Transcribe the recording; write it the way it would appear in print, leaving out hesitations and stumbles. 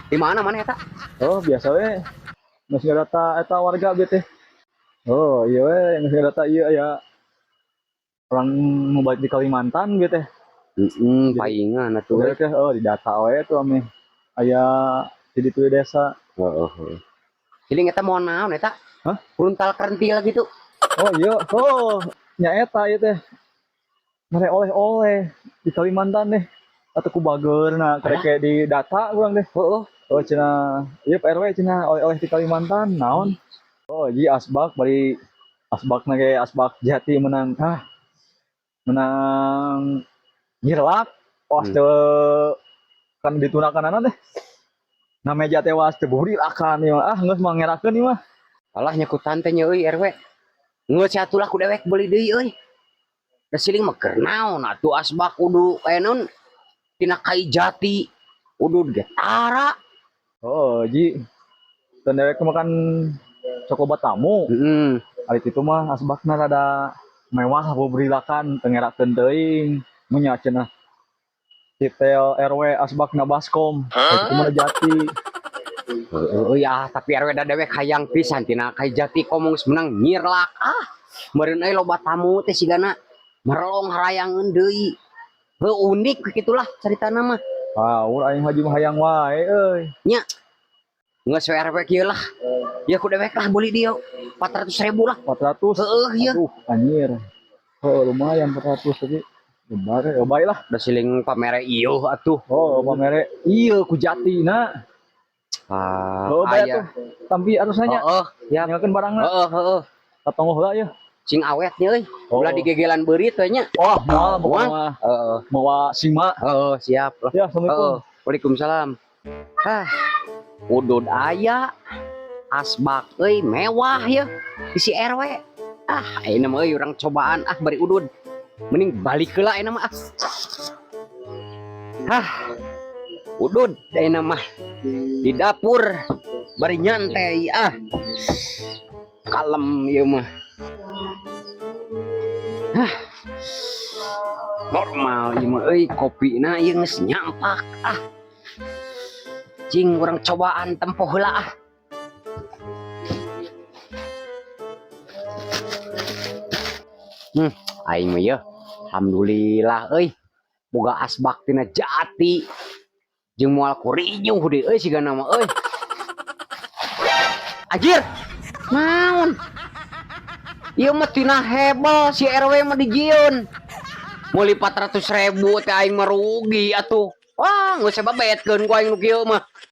Di mana eta? Oh biasa we masih data eta warga bete. Oh iya we masih data iya ya orang mau balik di Kalimantan bete. Jadi Paingan atuh we. udah teh oh di data we tuh ame aya di tu desa. Heeh. Jadi eta mau naon eta? Hah? Kuruntal karentil gitu. Oh iya oh nya eta ieu teh mere oleh-oleh di Kalimantan deh atau ku bager nah kerek di data urang deh. Heeh. Oh cina iya Pak RW cina oleh-oleh di Kalimantan naon. Oh iya asbak bari asbak nage asbak jati menang menang nyirlak was teu kan ditunakan anak deh na meja tewas teu buri akan ieu geus mangerakeun ieu mah. Alah nyakutan teh nya euy RW. Ngeus atuh ku dewek beli deui euy. Da siling mah keur naon atuh asbak kudu non tina kai jati kudu getara. Oh ji dan dewek makan cokobat tamu Heeh. ari itu mah asbakna rada mewah buburilakan tengerakeun teuing munya cenah detail RW asbakna baskom itu mah jati. Oh ya, tapi RW da dewek hayang pisan tina kai jati komong menang nyirlak. Meureun euy loba tamu teh sigana merlong harayangeun deui. Heuh unik gitulah caritana mah. Ulah aing haji mah hayang wae euy. Nya, geus RW kieu lah. Ya ku dewek lah beli dia 400.000 lah. 400. Heeh ya. Aduh anjir. Oh lumayan 400 tapi lebar ya baiklah. Da siling pamere ieu atuh. Oh pamere iya ku jatina. Oh bayar tuh. Tapi harus nanya. Heeh, ya. Nyakeun barangna. Heeh. Katonggoh heula ya. Sing awetnya euy. Ulah digegelan beurit we nya. Wah, moal pokoknya mah. Heeh. Mawa sima. Heeh, siap lah. Ya, assalamualaikum. Waalaikumsalam. Udud aya asbak euy mewah ya di si RW. Ayeuna mah euy urang cobaan bari udud. Mending balik heula ayeuna mah. Udud ayeuna mah di dapur bari nyantai kalem ieu mah. Normal ieu mah euy kopina ieu geus nyampak cing urang cobaan tempoh heula aing mah ya alhamdulillah euy boga asbak tina jati jeung moal kurinyuh deui euy sigana mah euy anjir naon ieu mah tina hebel si RW mah dijieun meuli 400.000 teh aing mah rugi atuh wah geus babetkeun ku aing nu kieu mah